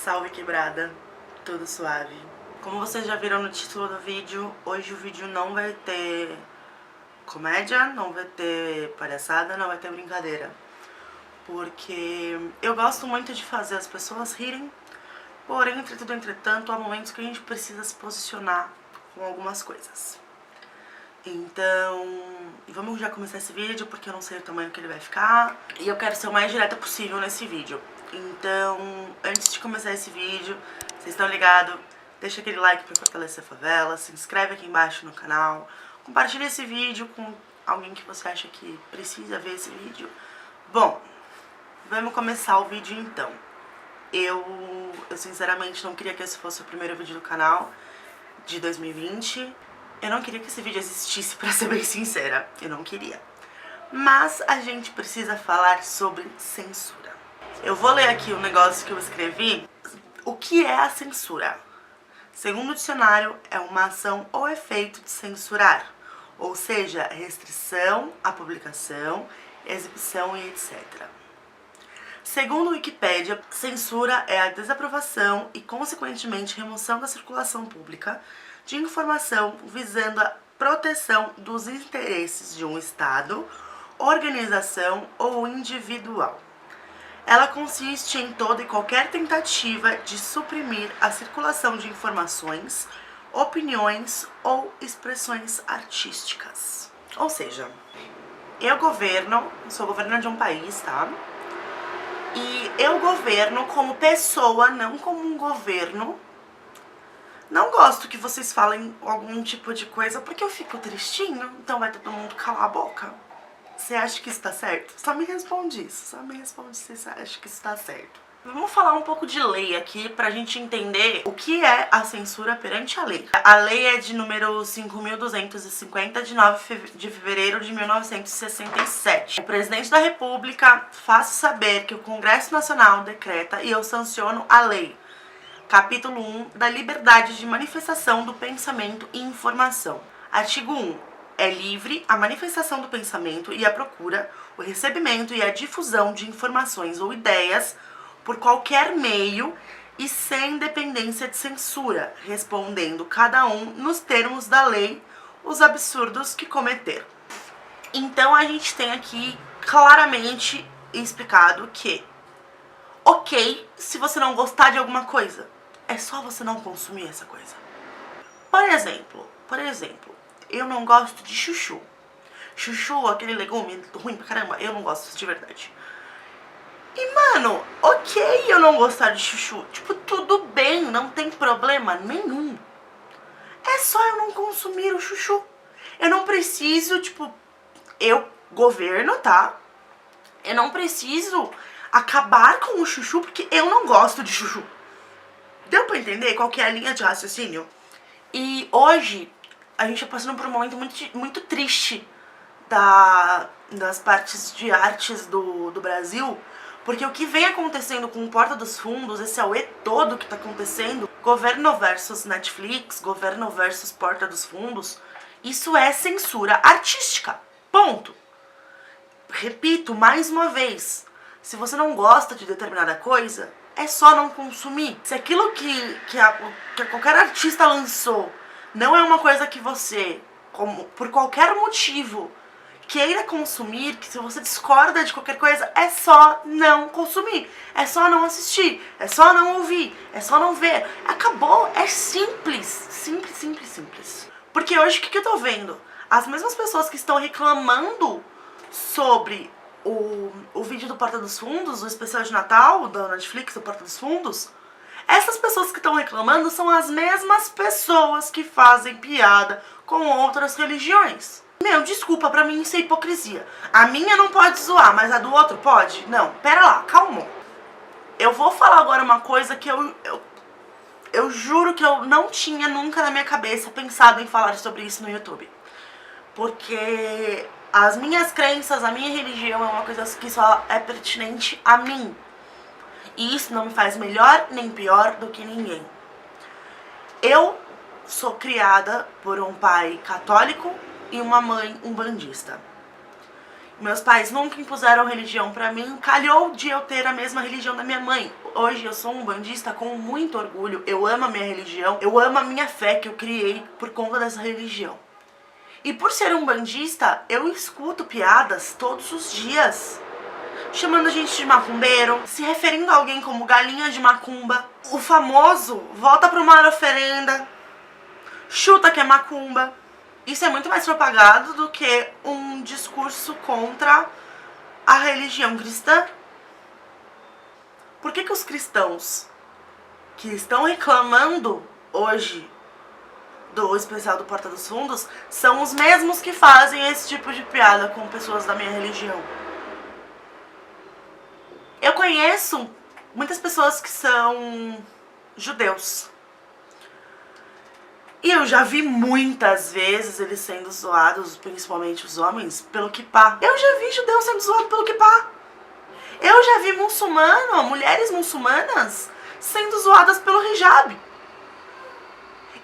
Salve quebrada, tudo suave. Como vocês já viram no título do vídeo, hoje o vídeo não vai ter comédia, não vai ter palhaçada, não vai ter brincadeira. Porque eu gosto muito de fazer as pessoas rirem, porém, entretanto, há momentos que a gente precisa se posicionar com algumas coisas. Então, vamos já começar esse vídeo porque eu não sei o tamanho que ele vai ficar e eu quero ser o mais direta possível nesse vídeo. Então, antes de começar esse vídeo, vocês estão ligados? Deixa aquele like pra fortalecer a favela, se inscreve aqui embaixo no canal, compartilha esse vídeo com alguém que você acha que precisa ver esse vídeo. Bom, vamos começar o vídeo então. Eu sinceramente não queria que esse fosse o primeiro vídeo do canal de 2020. Eu não queria que esse vídeo existisse, pra ser bem sincera. Eu não queria. Mas a gente precisa falar sobre censura. Eu vou ler aqui um negócio que eu escrevi. O que é a censura? Segundo o dicionário, é uma ação ou efeito de censurar. Ou seja, restrição à publicação, exibição e etc. Segundo o Wikipédia, censura é a desaprovação e, consequentemente, remoção da circulação pública de informação visando a proteção dos interesses de um Estado, organização ou individual. Ela consiste em toda e qualquer tentativa de suprimir a circulação de informações, opiniões ou expressões artísticas. Ou seja, eu sou governo de um país, tá? E eu governo como pessoa, não como um governo. Não gosto que vocês falem algum tipo de coisa porque eu fico tristinho, então vai todo mundo calar a boca. Você acha que isso tá certo? Só me responde isso, só me responde se você acha que isso tá certo. Vamos falar um pouco de lei aqui pra gente entender o que é a censura perante a lei. A lei é de número 5.250 de 9 de fevereiro de 1967. O presidente da República faz saber que o Congresso Nacional decreta e eu sanciono a lei. Capítulo 1 da liberdade de manifestação do pensamento e informação. Artigo 1. É livre a manifestação do pensamento e a procura, o recebimento e a difusão de informações ou ideias por qualquer meio e sem dependência de censura, respondendo cada um nos termos da lei os absurdos que cometer. Então a gente tem aqui claramente explicado que, ok, se você não gostar de alguma coisa, é só você não consumir essa coisa. Por exemplo, eu não gosto de chuchu. Chuchu, aquele legume ruim pra caramba, eu não gosto de verdade. E, mano, ok eu não gostar de chuchu. Tipo, tudo bem, não tem problema nenhum. É só eu não consumir o chuchu. Eu não preciso, governo, tá? Eu não preciso acabar com o chuchu porque eu não gosto de chuchu. Deu pra entender qual que é a linha de raciocínio? E hoje a gente tá passando por um momento muito triste das partes de artes do Brasil, porque o que vem acontecendo com o Porta dos Fundos, esse auê todo que tá acontecendo, governo versus Netflix, governo versus Porta dos Fundos, isso é censura artística. Ponto. Repito mais uma vez, se você não gosta de determinada coisa, é só não consumir. Se aquilo que qualquer artista lançou não é uma coisa que você, por qualquer motivo, queira consumir, que se você discorda de qualquer coisa, é só não consumir, é só não assistir, é só não ouvir, é só não ver. Acabou, é simples, simples. Porque hoje o que eu tô vendo? As mesmas pessoas que estão reclamando sobre o vídeo do Porta dos Fundos, o especial de Natal da Netflix, do Porta dos Fundos, essas pessoas que estão reclamando são as mesmas pessoas que fazem piada com outras religiões. Meu, desculpa, pra mim isso é hipocrisia. A minha não pode zoar, mas a do outro pode? Não, pera lá, calma. Eu vou falar agora uma coisa que eu juro que eu não tinha nunca na minha cabeça pensado em falar sobre isso no YouTube. Porque as minhas crenças, a minha religião é uma coisa que só é pertinente a mim. E isso não me faz melhor nem pior do que ninguém. Eu sou criada por um pai católico e uma mãe umbandista. Meus pais nunca impuseram religião pra mim, calhou de eu ter a mesma religião da minha mãe. Hoje eu sou um bandista com muito orgulho, eu amo a minha religião, eu amo a minha fé que eu criei por conta dessa religião. E por ser um bandista, eu escuto piadas todos os dias, chamando a gente de macumbeiro, se referindo a alguém como galinha de macumba, o famoso volta pro mar oferenda, chuta que é macumba. Isso é muito mais propagado do que um discurso contra a religião cristã. Por que os cristãos que estão reclamando hoje do especial do Porta dos Fundos são os mesmos que fazem esse tipo de piada com pessoas da minha religião? Eu conheço muitas pessoas que são judeus. E eu já vi muitas vezes eles sendo zoados, principalmente os homens, pelo kippá. Eu já vi judeus sendo zoados pelo kippá. Eu já vi mulheres muçulmanas sendo zoadas pelo hijab.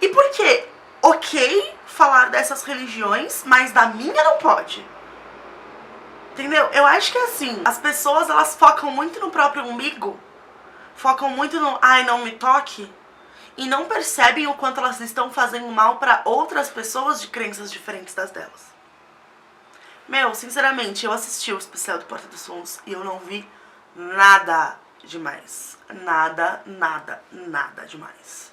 E por quê? Ok falar dessas religiões, mas da minha não pode. Entendeu? Eu acho que assim, as pessoas elas focam muito no próprio umbigo, focam muito no ai, não me toque, e não percebem o quanto elas estão fazendo mal para outras pessoas de crenças diferentes das delas. Meu, sinceramente, eu assisti o especial do Porta dos Fundos e eu não vi nada demais. Nada demais.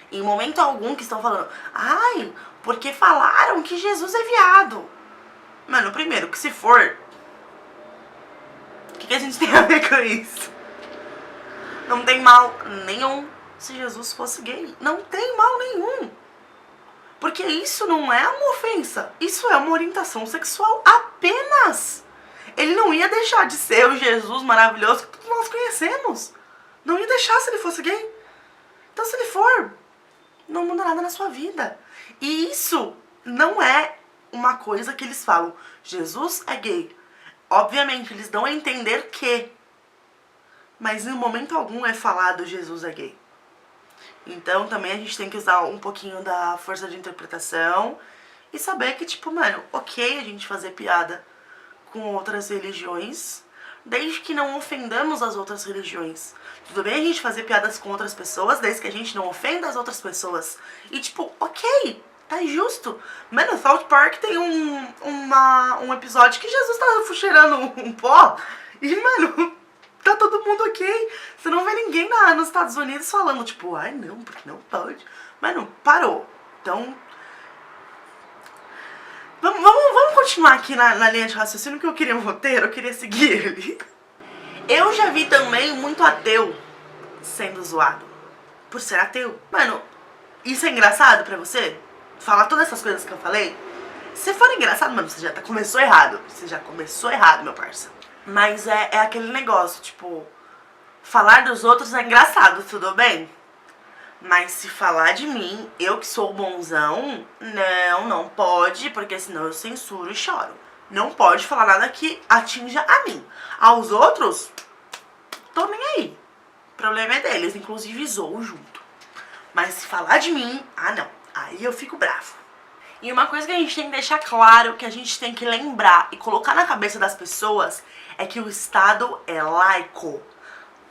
Em momento algum que estão falando, ai, porque falaram que Jesus é viado. Mano, primeiro, que se for, o que a gente tem a ver com isso? Não tem mal nenhum se Jesus fosse gay. Não tem mal nenhum. Porque isso não é uma ofensa. Isso é uma orientação sexual apenas. Ele não ia deixar de ser o Jesus maravilhoso que todos nós conhecemos. Não ia deixar se ele fosse gay. Então se ele for, não muda nada na sua vida. E isso não é uma coisa que eles falam. Jesus é gay. Obviamente, eles dão a entender que. Mas em momento algum é falado Jesus é gay. Então também a gente tem que usar um pouquinho da força de interpretação e saber que, tipo, mano, ok a gente fazer piada com outras religiões, desde que não ofendamos as outras religiões. Tudo bem a gente fazer piadas com outras pessoas, desde que a gente não ofenda as outras pessoas. E tipo, ok, tá justo. Mano, South Park tem um episódio que Jesus tá cheirando um pó e, mano, tá todo mundo ok. Você não vê ninguém nos Estados Unidos falando, tipo, ai não, porque não pode. Mano, parou. Então, vamos continuar aqui na linha de raciocínio, que eu queria um roteiro, eu queria seguir ele. Eu já vi também muito ateu sendo zoado por ser ateu. Mano, isso é engraçado pra você? Falar todas essas coisas que eu falei? Se for engraçado, mano, você já começou errado. Você já começou errado, meu parça. Mas é aquele negócio, tipo, falar dos outros é engraçado, tudo bem? Mas se falar de mim, eu que sou bonzão, não pode, porque senão eu censuro e choro. Não pode falar nada que atinja a mim. Aos outros, tô nem aí. O problema é deles, inclusive zoo junto. Mas se falar de mim, não. Aí eu fico bravo. E uma coisa que a gente tem que deixar claro, que a gente tem que lembrar e colocar na cabeça das pessoas, é que o Estado é laico.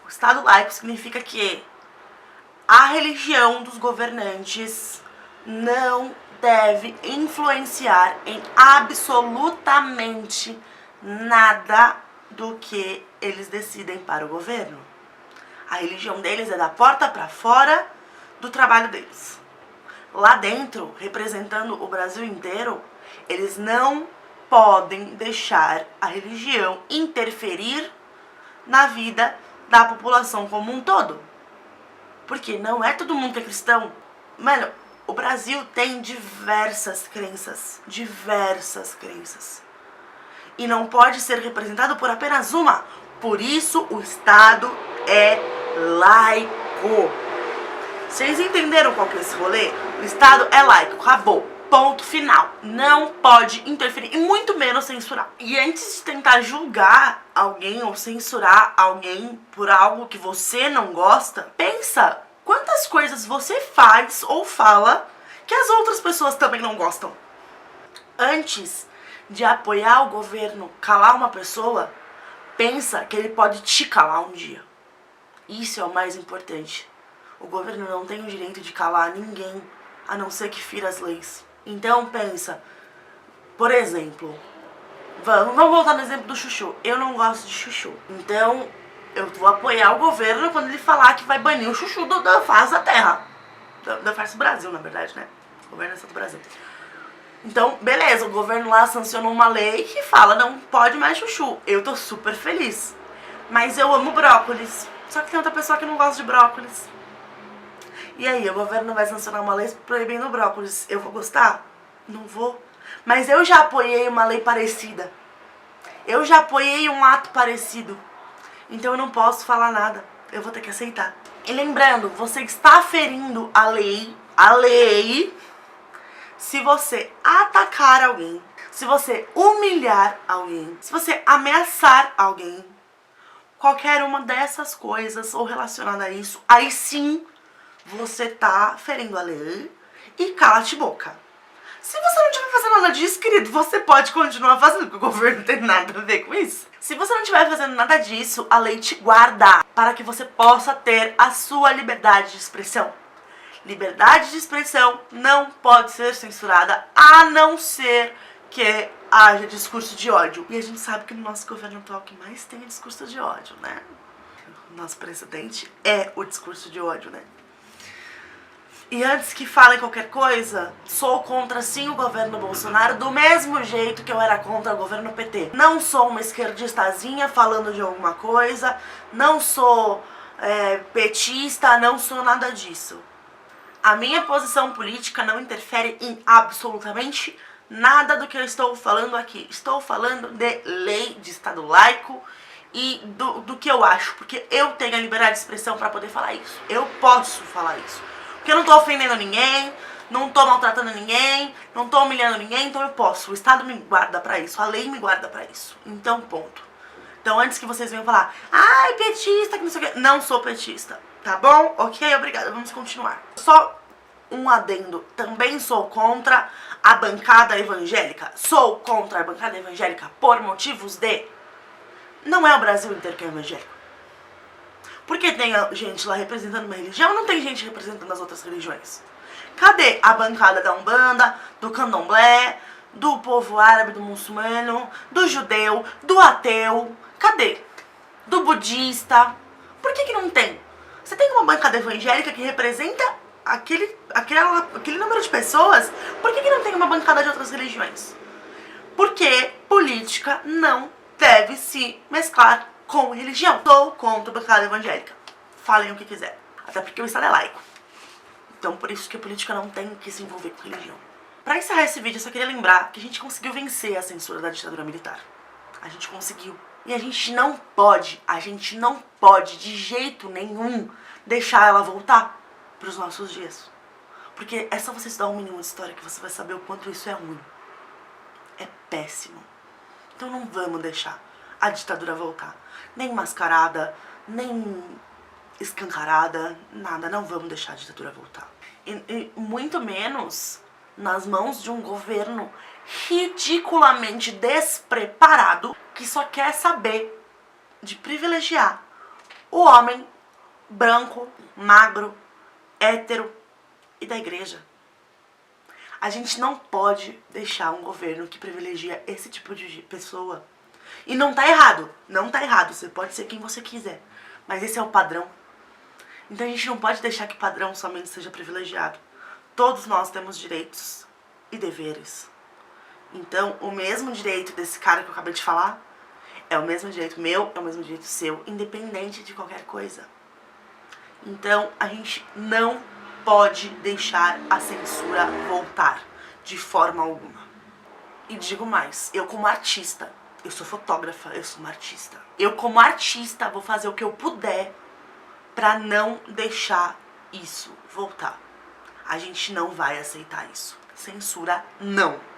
O Estado laico significa que a religião dos governantes não deve influenciar em absolutamente nada do que eles decidem para o governo. A religião deles é da porta para fora do trabalho deles. Lá dentro, representando o Brasil inteiro, eles não podem deixar a religião interferir na vida da população como um todo. Porque não é todo mundo que é cristão. Mano, o Brasil tem diversas crenças. Diversas crenças. E não pode ser representado por apenas uma. Por isso o Estado é laico. Vocês entenderam qual que é esse rolê? O Estado é laico, acabou, ponto final. Não pode interferir e muito menos censurar. E antes de tentar julgar alguém ou censurar alguém por algo que você não gosta, pensa quantas coisas você faz ou fala que as outras pessoas também não gostam. Antes de apoiar o governo calar uma pessoa, pensa que ele pode te calar um dia. Isso é o mais importante. O governo não tem o direito de calar ninguém, a não ser que fira as leis. Então pensa, por exemplo, vamos voltar no exemplo do chuchu. Eu não gosto de chuchu. Então eu vou apoiar o governo quando ele falar que vai banir o chuchu da face da terra. Da face do Brasil, na verdade, né? O governo é do Brasil. Então, beleza, o governo lá sancionou uma lei que fala não pode mais chuchu. Eu tô super feliz. Mas eu amo brócolis. Só que tem outra pessoa que não gosta de brócolis. E aí, o governo vai sancionar uma lei proibindo brócolis. Eu vou gostar? Não vou. Mas eu já apoiei uma lei parecida. Eu já apoiei um ato parecido. Então eu não posso falar nada. Eu vou ter que aceitar. E lembrando, você está ferindo a lei, se você atacar alguém, se você humilhar alguém, se você ameaçar alguém, qualquer uma dessas coisas ou relacionada a isso, aí sim você tá ferindo a lei e cala-te boca. Se você não estiver fazendo nada disso, querido, você pode continuar fazendo, porque o governo não tem nada a ver com isso. Se você não estiver fazendo nada disso, a lei te guarda para que você possa ter a sua liberdade de expressão. Liberdade de expressão não pode ser censurada, a não ser que haja discurso de ódio. E a gente sabe que no nosso governo atual o que mais tem é discurso de ódio, né? O nosso presidente é o discurso de ódio, né? E antes que falem qualquer coisa, sou contra sim o governo Bolsonaro do mesmo jeito que eu era contra o governo PT. Não sou uma esquerdistazinha falando de alguma coisa, não sou petista, não sou nada disso. A minha posição política não interfere em absolutamente nada do que eu estou falando aqui. Estou falando de lei, de Estado laico e do que eu acho, porque eu tenho a liberdade de expressão para poder falar isso. Eu posso falar isso. Porque eu não tô ofendendo ninguém, não tô maltratando ninguém, não tô humilhando ninguém, então eu posso. O Estado me guarda pra isso, a lei me guarda pra isso. Então, ponto. Então, antes que vocês venham falar, ai, petista, que não sei o quê. Não sou petista, tá bom? Ok, obrigada, vamos continuar. Só um adendo, também sou contra a bancada evangélica. Sou contra a bancada evangélica por motivos de... Não é o Brasil inteiro que é evangélico. Porque tem gente lá representando uma religião, não tem gente representando as outras religiões. Cadê a bancada da Umbanda, do Candomblé, do povo árabe, do muçulmano, do judeu, do ateu? Cadê? Do budista? Por que não tem? Você tem uma bancada evangélica que representa aquele número de pessoas, por que não tem uma bancada de outras religiões? Porque política não deve se mesclar com religião. Sou contra a bancada evangélica. Falem o que quiser. Até porque o Estado é laico. Então por isso que a política não tem que se envolver com religião. Pra encerrar esse vídeo, eu só queria lembrar que a gente conseguiu vencer a censura da ditadura militar. A gente conseguiu. E a gente não pode de jeito nenhum deixar ela voltar pros nossos dias. Porque é só você estudar um mínimo de história que você vai saber o quanto isso é ruim. É péssimo. Então não vamos deixar a ditadura voltar. Nem mascarada, nem escancarada, nada. Não vamos deixar a ditadura voltar. E muito menos nas mãos de um governo ridiculamente despreparado que só quer saber de privilegiar o homem branco, magro, hétero e da igreja. A gente não pode deixar um governo que privilegia esse tipo de pessoa. E não tá errado, não tá errado, você pode ser quem você quiser, mas esse é o padrão. Então a gente não pode deixar que padrão somente seja privilegiado. Todos nós temos direitos e deveres. Então o mesmo direito desse cara que eu acabei de falar é o mesmo direito meu, é o mesmo direito seu, independente de qualquer coisa. Então a gente não pode deixar a censura voltar de forma alguma. E digo mais, eu como artista, eu sou fotógrafa, eu sou uma artista. Eu como artista vou fazer o que eu puder pra não deixar isso voltar. A gente não vai aceitar isso. Censura não.